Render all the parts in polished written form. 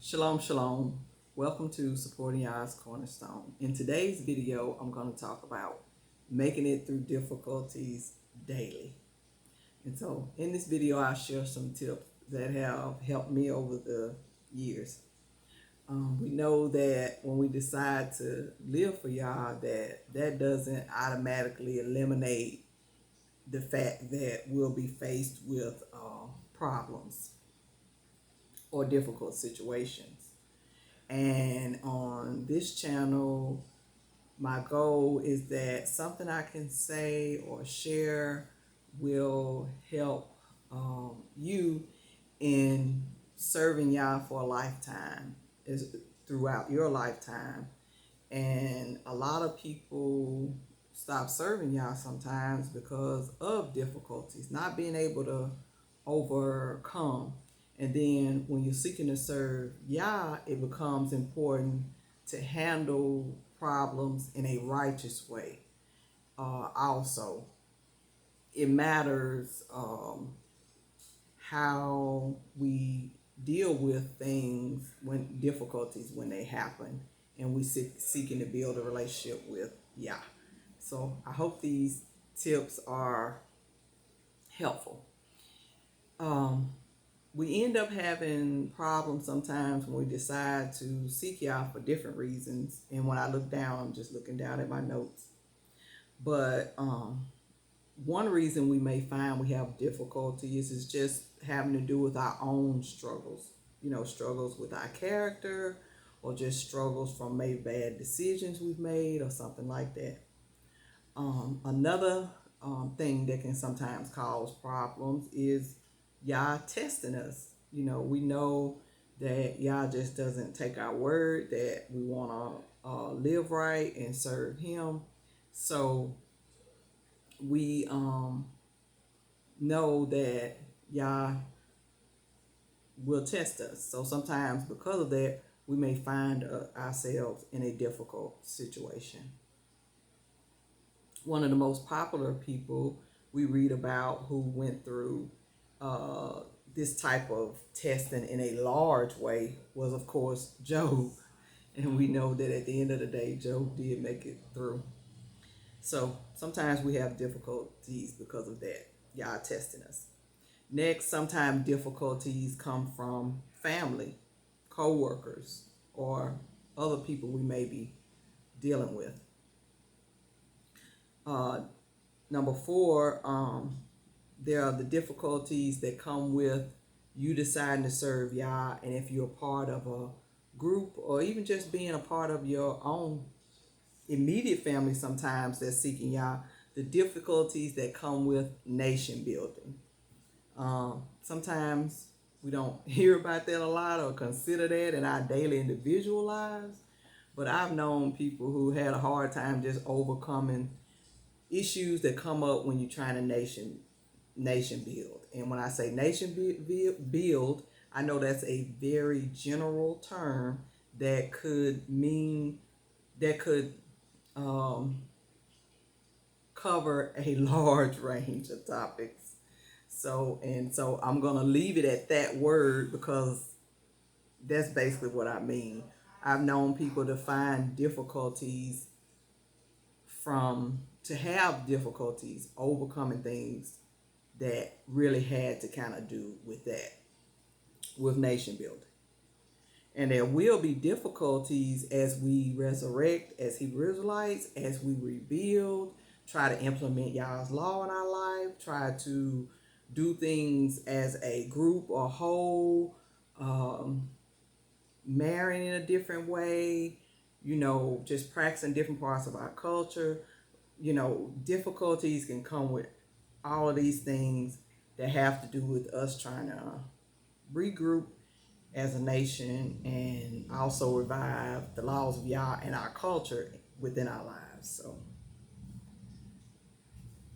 Shalom, shalom. Welcome to Supporting Yah's Cornerstone. In today's video, I'm going to talk about making it through difficulties daily. And so in this video, I'll share some tips that have helped me over the years. We know that when we decide to live for Yah, that doesn't automatically eliminate the fact that we'll be faced with problems or difficult situations. And on this channel, my goal is that something I can say or share will help you in serving Yah for a lifetime, throughout your lifetime. And a lot of people stop serving Yah sometimes because of difficulties, not being able to overcome. And then when you're seeking to serve Yah, it becomes important to handle problems in a righteous way. Also, it matters how we deal with things when difficulties when they happen, and we seeking to build a relationship with Yah. So I hope these tips are helpful. We end up having problems sometimes when we decide to seek Yah for different reasons. And when I look down, I'm just looking down at my notes. But one reason we may find we have difficulties is just having to do with our own struggles. Struggles with our character, or just struggles from maybe bad decisions we've made or something like that. Another thing that can sometimes cause problems is Yah testing us. We know that Yah just doesn't take our word, that we want to live right and serve Him. So we know that Yah will test us. So sometimes because of that, we may find ourselves in a difficult situation. One of the most popular people we read about who went through this type of testing in a large way was, of course, Job. And we know that at the end of the day, Job did make it through. So sometimes we have difficulties because of that, Yah testing us. Next, sometimes difficulties come from family, co-workers, or other people we may be dealing with. Number 4, there are the difficulties that come with you deciding to serve Yah, and if you're a part of a group, or even just being a part of your own immediate family sometimes that's seeking Yah, the difficulties that come with nation building. Sometimes we don't hear about that a lot or consider that in our daily individual lives, but I've known people who had a hard time just overcoming issues that come up when you're trying to nation build. And when I say nation build, I know that's a very general term that could cover a large range of topics. So I'm gonna leave it at that word, because that's basically what I mean. I've known people to find difficulties to have difficulties overcoming things that really had to kind of do with that, with nation building. And there will be difficulties as we resurrect as Hebrew Israelites, as we rebuild, try to implement Yah's law in our life, try to do things as a group or whole, marrying in a different way, just practicing different parts of our culture. Difficulties can come with all of these things that have to do with us trying to regroup as a nation and also revive the laws of Yah and our culture within our lives.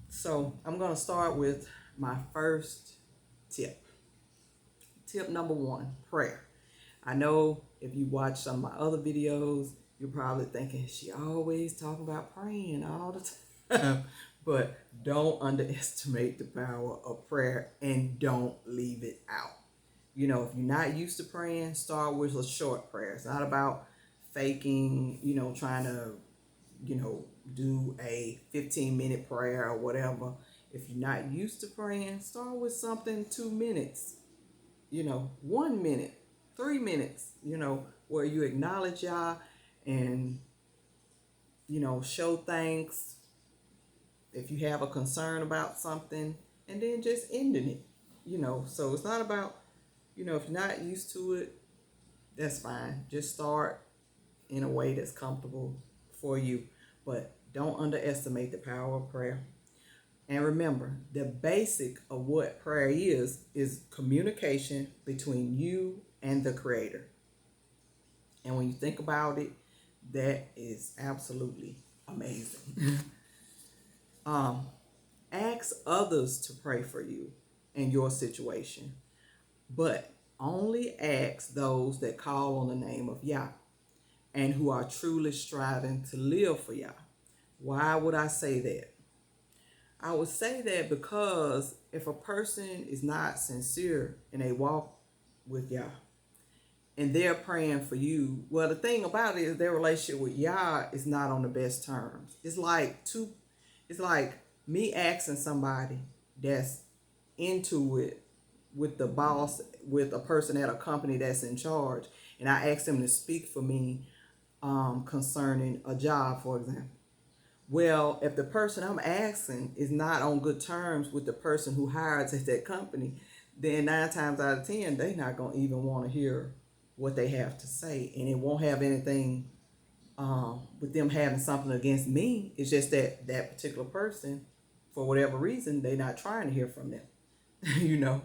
So I'm going to start with my first tip. Tip number 1, prayer. I know if you watch some of my other videos, you're probably thinking, she always talking about praying all the time. But don't underestimate the power of prayer, and don't leave it out. If you're not used to praying, start with a short prayer. It's not about faking, trying to, do a 15-minute prayer or whatever. If you're not used to praying, start with something 2 minutes, 1 minute, 3 minutes, where you acknowledge Yah and, show thanks if you have a concern about something, and then just ending it, So it's not about, if you're not used to it, that's fine. Just start in a way that's comfortable for you. But don't underestimate the power of prayer. And remember, the basic of what prayer is communication between you and the Creator. And when you think about it, that is absolutely amazing. Ask others to pray for you in your situation, but only ask those that call on the name of Yah and who are truly striving to live for Yah. Why would I say that? I would say that because if a person is not sincere in a walk with Yah and they're praying for you, well, the thing about it is their relationship with Yah is not on the best terms. It's like me asking somebody that's into it with the boss, with a person at a company that's in charge, and I ask them to speak for me concerning a job, for example. Well, if the person I'm asking is not on good terms with the person who hires at that company, then 9 times out of 10, they're not going to even want to hear what they have to say. And it won't have anything with them having something against me. It's just that particular person, for whatever reason, they're not trying to hear from them,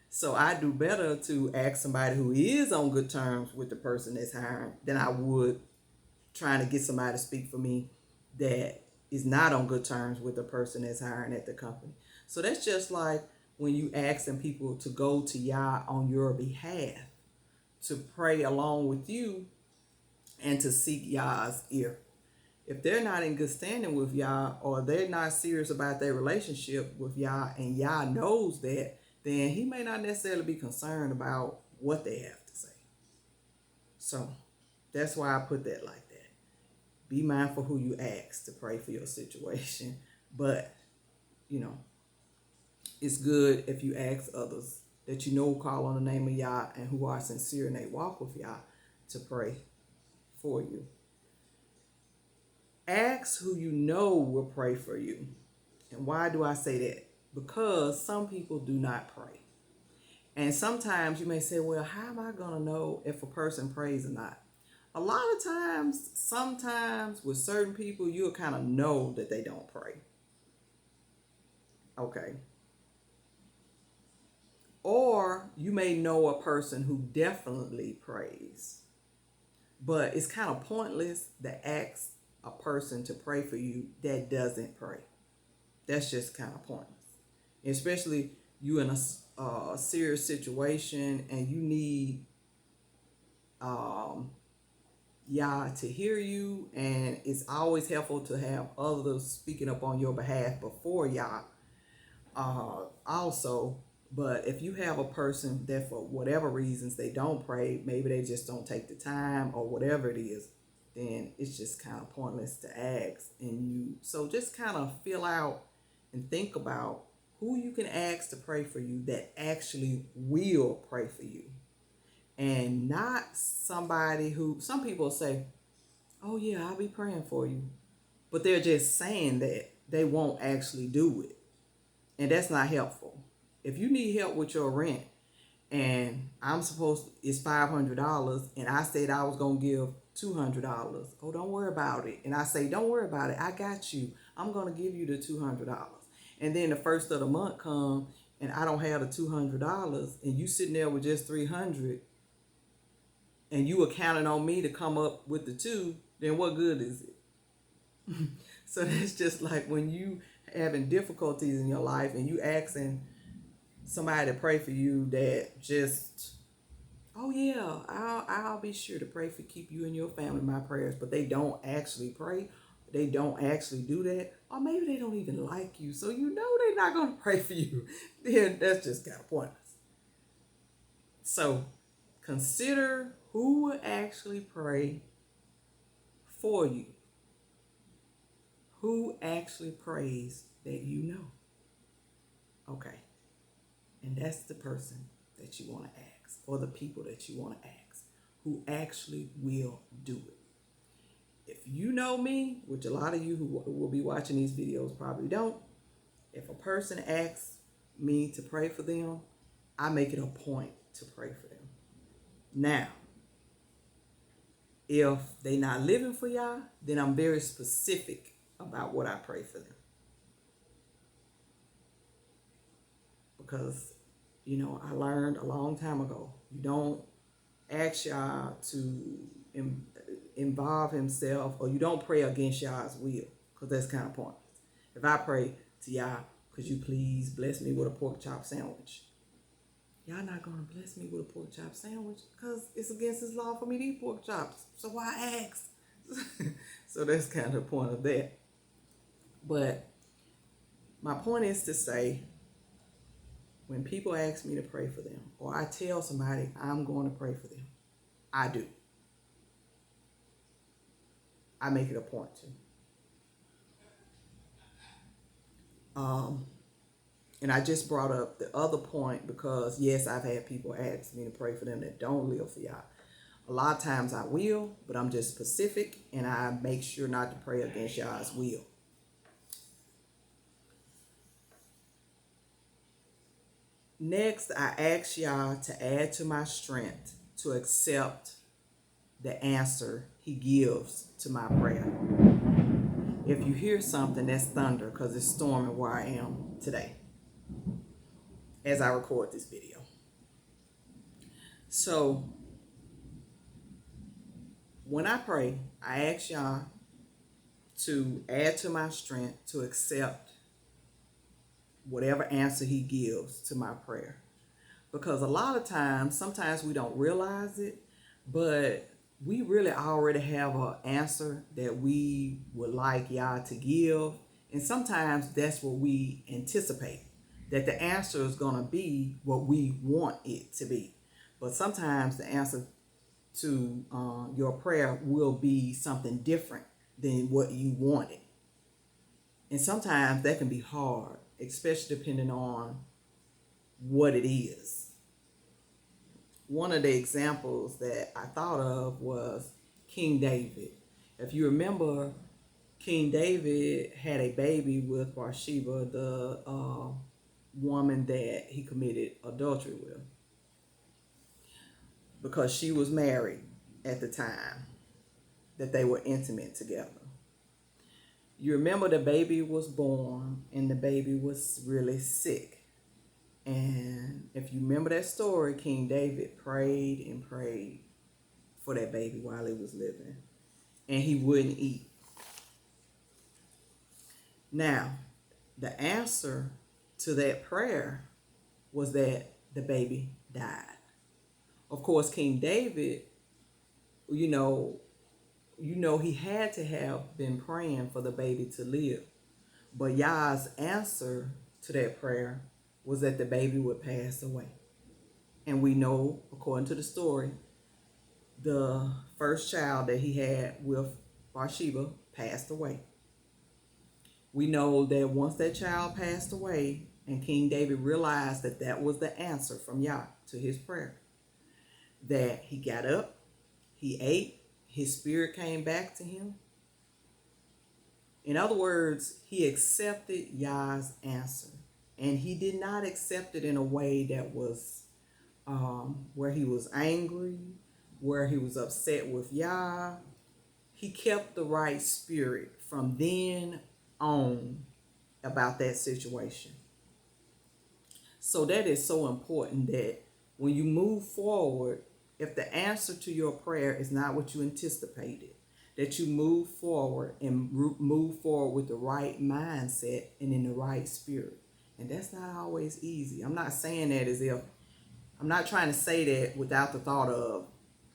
So I do better to ask somebody who is on good terms with the person that's hiring than I would trying to get somebody to speak for me that is not on good terms with the person that's hiring at the company. So that's just like when you asking people to go to Yah on your behalf, to pray along with you and to seek Yah's ear. If they're not in good standing with Yah, or they're not serious about their relationship with Yah, and Yah knows that, then he may not necessarily be concerned about what they have to say. So that's why I put that like that. Be mindful who you ask to pray for your situation. But, it's good if you ask others that call on the name of Yah and who are sincere in their walk with Yah to pray for you. Ask who will pray for you. And why do I say that? Because some people do not pray. And sometimes you may say, well, how am I going to know if a person prays or not? A lot of times, sometimes with certain people, you'll kind of know that they don't pray. Okay. Or you may know a person who definitely prays. But it's kind of pointless to ask a person to pray for you that doesn't pray. That's just kind of pointless. Especially you in a serious situation and you need Yah to hear you, and it's always helpful to have others speaking up on your behalf before Yah also. But if you have a person that for whatever reasons they don't pray, maybe they just don't take the time or whatever it is, then it's just kind of pointless to ask. So just kind of feel out and think about who you can ask to pray for you that actually will pray for you. And not somebody who, some people say, oh yeah, I'll be praying for you. But they're just saying that. They won't actually do it. And that's not helpful. If you need help with your rent and it's $500 and I said I was going to give $200. Oh, don't worry about it. And I say, don't worry about it. I got you. I'm going to give you the $200. And then the first of the month comes and I don't have the $200 and you sitting there with just $300 and you were counting on me to come up with the $2, then what good is it? So that's just like when you having difficulties in your life and you asking somebody to pray for you that just, oh yeah, I'll be sure to pray for, keep you and your family in my prayers, but they don't actually pray. They don't actually do that. Or maybe they don't even like you, so they're not going to pray for you. Then that's just kind of pointless. So consider who will actually pray for you. Who actually prays that you know? Okay. And that's the person that you want to ask, or the people that you want to ask, who actually will do it. If you know me, which a lot of you who will be watching these videos probably don't, if a person asks me to pray for them, I make it a point to pray for them. Now, if they not living for y'all, then I'm very specific about what I pray for them. Because, I learned a long time ago, you don't ask y'all to involve himself, or you don't pray against y'all's will, because that's kind of pointless. If I pray to y'all, could you please bless me with a pork chop sandwich? Y'all not going to bless me with a pork chop sandwich because it's against his law for me to eat pork chops. So why ask? So that's kind of the point of that. But my point is to say, when people ask me to pray for them, or I tell somebody I'm going to pray for them, I do. I make it a point to. And I just brought up the other point because, yes, I've had people ask me to pray for them that don't live for y'all. A lot of times I will, but I'm just specific, and I make sure not to pray against y'all's will. Next, I ask y'all to add to my strength to accept the answer he gives to my prayer. If you hear something, that's thunder, because it's storming where I am today as I record this video. So when I pray, I ask y'all to add to my strength to accept whatever answer he gives to my prayer. Because a lot of times, sometimes we don't realize it, but we really already have an answer that we would like y'all to give. And sometimes that's what we anticipate, that the answer is going to be what we want it to be. But sometimes the answer to your prayer will be something different than what you wanted. And sometimes that can be hard, especially depending on what it is. One of the examples that I thought of was King David. If you remember, King David had a baby with Bathsheba, the woman that he committed adultery with, because she was married at the time that they were intimate together. You remember the baby was born, and the baby was really sick. And if you remember that story, King David prayed and prayed for that baby while he was living, and he wouldn't eat. Now, the answer to that prayer was that the baby died. Of course, King David, he had to have been praying for the baby to live. But Yah's answer to that prayer was that the baby would pass away. And we know, according to the story, the first child that he had with Bathsheba passed away. We know that once that child passed away, and King David realized that that was the answer from Yah to his prayer, that he got up, he ate, his spirit came back to him. In other words, he accepted Yah's answer. And he did not accept it in a way that was where he was angry, where he was upset with Yah. He kept the right spirit from then on about that situation. So that is so important, that when you move forward, if the answer to your prayer is not what you anticipated, that you move forward and move forward with the right mindset and in the right spirit. And that's not always easy. I'm not saying that as if, I'm not trying to say that without the thought of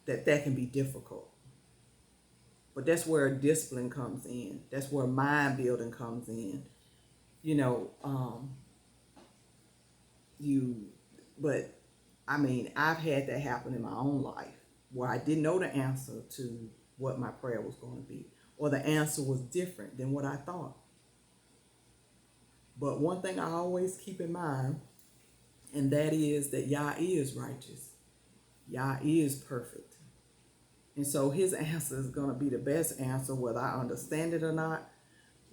that can be difficult. But that's where discipline comes in. That's where mind building comes in. But I mean, I've had that happen in my own life where I didn't know the answer to what my prayer was going to be, or the answer was different than what I thought. But one thing I always keep in mind, and that is that Yah is righteous. Yah is perfect. And so his answer is going to be the best answer, whether I understand it or not,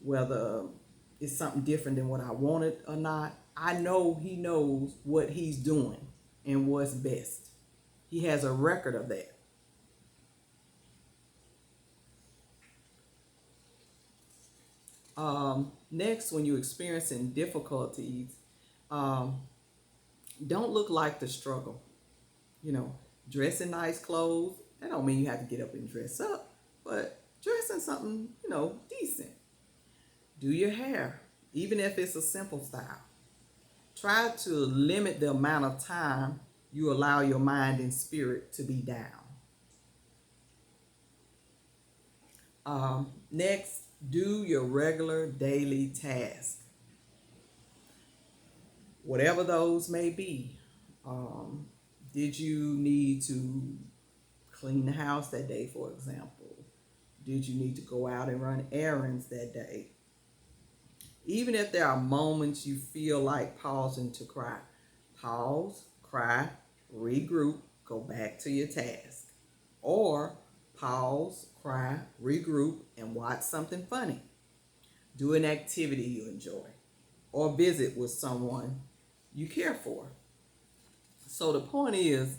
whether it's something different than what I wanted or not. I know he knows what he's doing and what's best. He has a record of that. Next, when you're experiencing difficulties, don't look like the struggle. You know, dress in nice clothes. That don't mean you have to get up and dress up, but dress in something, decent. Do your hair, even if it's a simple style. Try to limit the amount of time you allow your mind and spirit to be down. Next, do your regular daily task, whatever those may be. Did you need to clean the house that day, for example? Did you need to go out and run errands that day? Even if there are moments you feel like pausing to cry, pause, cry, regroup, go back to your task. Or pause, cry, regroup, and watch something funny. Do an activity you enjoy, or visit with someone you care for. So the point is,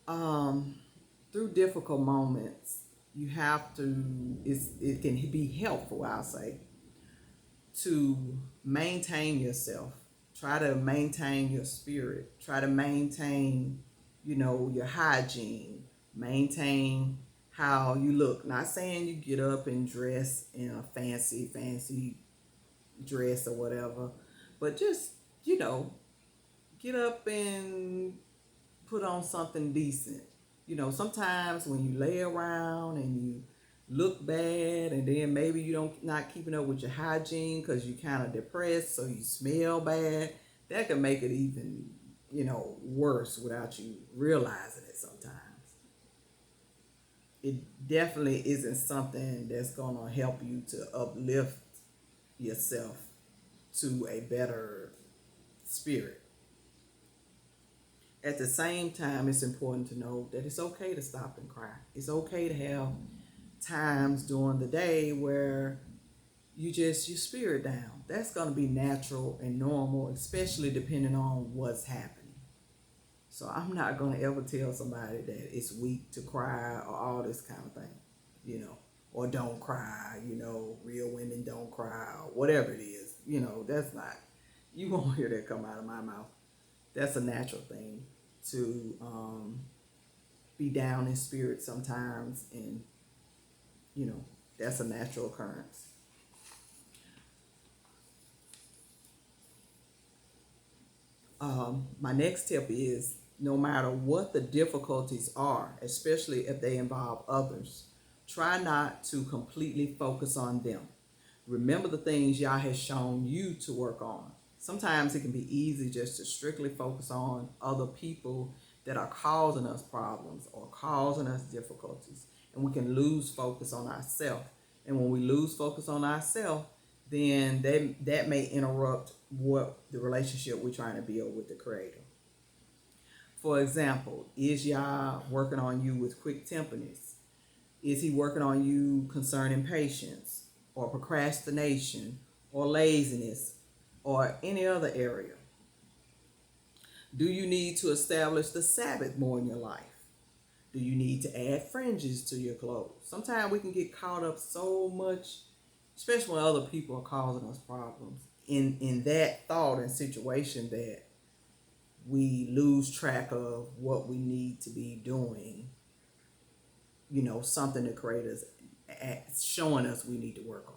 through difficult moments, you have to, it can be helpful, I'll say, to maintain yourself. Try to maintain your spirit. Try to maintain, your hygiene. Maintain how you look. Not saying you get up and dress in a fancy dress or whatever, but just, get up and put on something decent. Sometimes when you lay around and you look bad, and then maybe you don't not keeping up with your hygiene because you're kind of depressed, so you smell bad, that can make it even, worse without you realizing it sometimes. It definitely isn't something that's going to help you to uplift yourself to a better spirit. At the same time, it's important to know that it's okay to stop and cry. It's okay to have times during the day where your spirit down. That's going to be natural and normal, especially depending on what's happening. So I'm not going to ever tell somebody that it's weak to cry or all this kind of thing, or don't cry, real women don't cry, or whatever it is, that's not, you won't hear that come out of my mouth. That's a natural thing to be down in spirit sometimes, and that's a natural occurrence. My next tip is, no matter what the difficulties are, especially if they involve others, try not to completely focus on them. Remember the things Yah has shown you to work on. Sometimes it can be easy just to strictly focus on other people that are causing us problems or causing us difficulties, and we can lose focus on ourselves. And when we lose focus on ourselves, then that may interrupt what the relationship we're trying to build with the Creator. For example, is Yah working on you with quick temperness? Is he working on you concerning patience or procrastination or laziness or any other area? Do you need to establish the Sabbath more in your life? Do you need to add fringes to your clothes? Sometimes we can get caught up so much, especially when other people are causing us problems, in that thought and situation, that we lose track of what we need to be doing. Something the Creator's showing us we need to work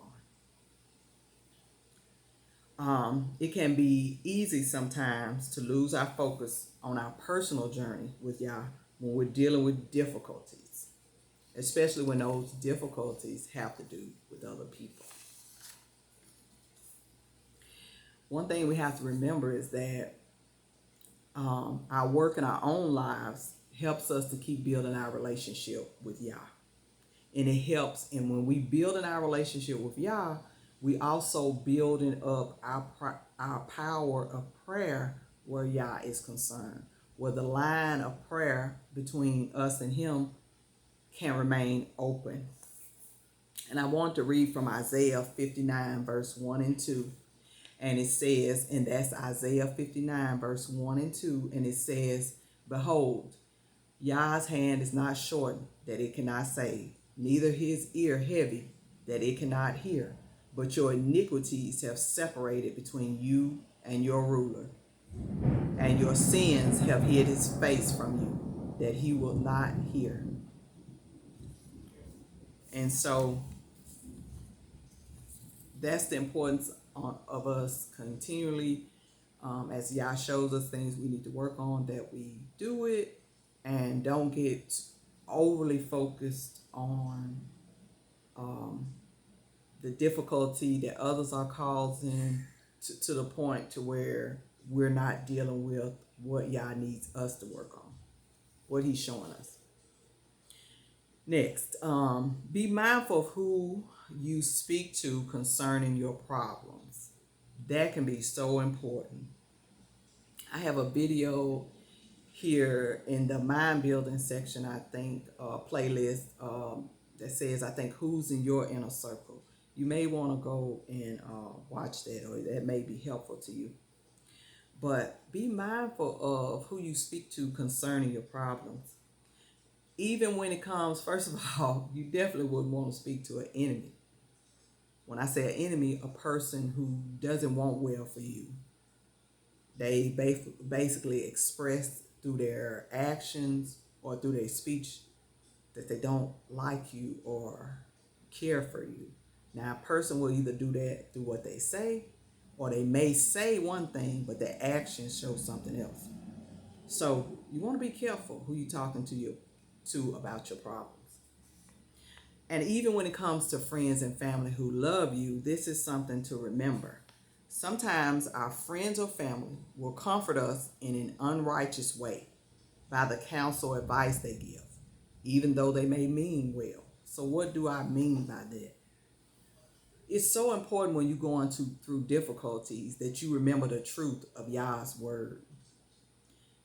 on. It can be easy sometimes to lose our focus on our personal journey with Yah when we're dealing with difficulties, especially when those difficulties have to do with other people. One thing we have to remember is that our work in our own lives helps us to keep building our relationship with Yah. And it helps. And when we build in our relationship with Yah, we also building up our power of prayer where Yah is concerned, where the line of prayer between us and Him can remain open. And I want to read from Isaiah 59, verse 1 and 2. And it says, and that's Isaiah 59, verse 1 and 2. And it says, behold, Yah's hand is not shortened, that it cannot save, neither his ear heavy, that it cannot hear. But your iniquities have separated between you and your ruler, and your sins have hid his face from you, that he will not hear. And so that's the importance of us continually, as Yah shows us things we need to work on, that we do it and don't get overly focused on the difficulty that others are causing to the point to where we're not dealing with what Yah needs us to work on, what He's showing us. Next, be mindful of who you speak to concerning your problems. That can be so important. I have a video here in the mind building section, I think, playlist that says, I think, who's in your inner circle. You may want to go and watch that, or that may be helpful to you. But be mindful of who you speak to concerning your problems. Even when it comes, first of all, you definitely wouldn't want to speak to an enemy. When I say an enemy, a person who doesn't want well for you. They basically express through their actions or through their speech that they don't like you or care for you. Now, a person will either do that through what they say, or they may say one thing, but their actions show something else. So you want to be careful who you're talking to about your problems. And even when it comes to friends and family who love you, this is something to remember. Sometimes our friends or family will comfort us in an unrighteous way by the counsel or advice they give, even though they may mean well. So what do I mean by that? It's so important when you're going through difficulties that you remember the truth of Yah's word.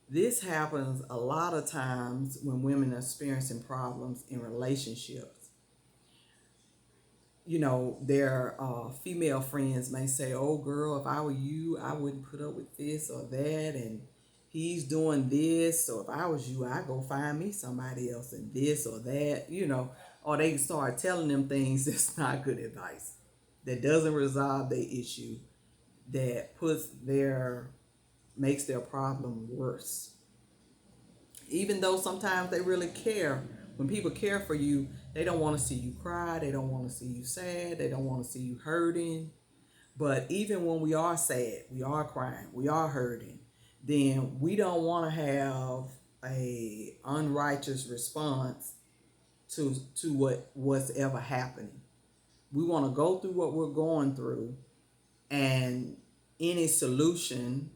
This happens a lot of times when women are experiencing problems in relationships. You know, their female friends may say, oh girl, if I were you, I wouldn't put up with this or that, and he's doing this, so if I was you, I'd go find me somebody else and this or that, you know, or they start telling them things that's not good advice, that doesn't resolve their issue, that makes their problem worse. Even though sometimes they really care. When people care for you, they don't want to see you cry. They don't want to see you sad. They don't want to see you hurting. But even when we are sad, we are crying, we are hurting, then we don't want to have a unrighteous response to what's ever happening. We want to go through what we're going through, and any solution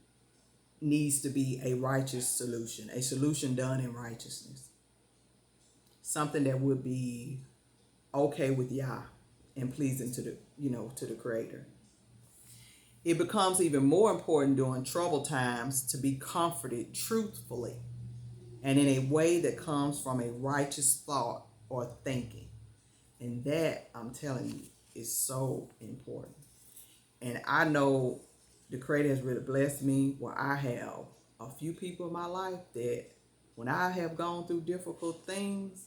needs to be a righteous solution, a solution done in righteousness. Something that would be okay with Yah and pleasing to the Creator. It becomes even more important during troubled times to be comforted truthfully and in a way that comes from a righteous thought or thinking. And that, I'm telling you, is so important. And I know the Creator has really blessed me where I have a few people in my life that when I have gone through difficult things,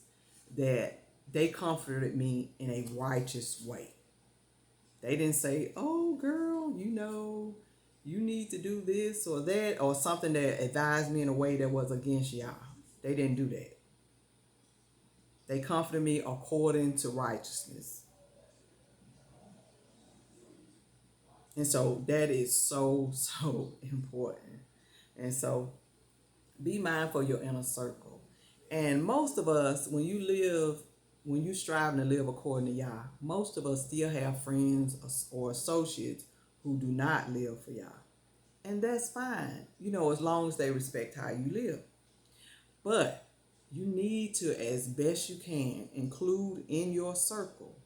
that they comforted me in a righteous way. They didn't say, oh girl, you need to do this or that, or something that advised me in a way that was against Yah. They didn't do that. They comforted me according to righteousness. And so that is so, so important. And so be mindful of your inner circle. And most of us, when you striving to live according to Yah, most of us still have friends or associates who do not live for Yah. And that's fine, you know, as long as they respect how you live. But you need to, as best you can, include in your circle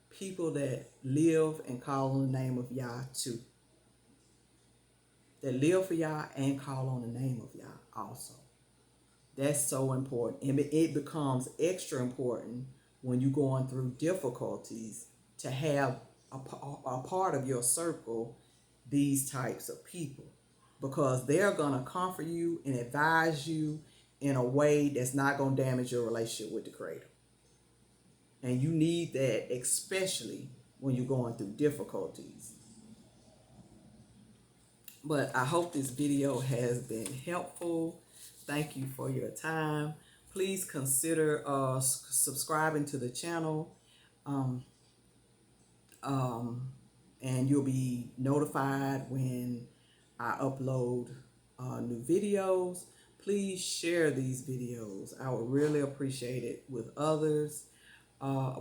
people that live and call on the name of Yah too. That live for Yah and call on the name of Yah also. That's so important. And it becomes extra important when you're going through difficulties to have a part of your circle these types of people, because they're going to comfort you and advise you in a way that's not going to damage your relationship with the Creator. And you need that, especially when you're going through difficulties. But I hope this video has been helpful. Thank you for your time. Please consider subscribing to the channel. Um, and you'll be notified when I upload new videos. Please share these videos. I would really appreciate it with others,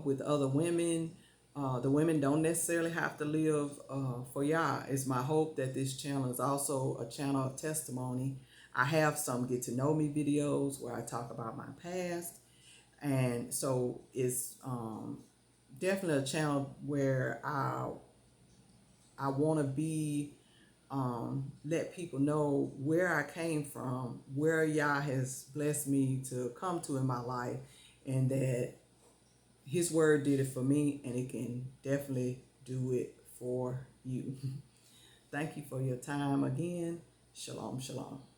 with other women. The women don't necessarily have to live for Yah. It's my hope that this channel is also a channel of testimony. I have some get to know me videos where I talk about my past. And so it's definitely a channel where I want to be, let people know where I came from, where Yah has blessed me to come to in my life, and that His word did it for me, and it can definitely do it for you. Thank you for your time again. Shalom, shalom.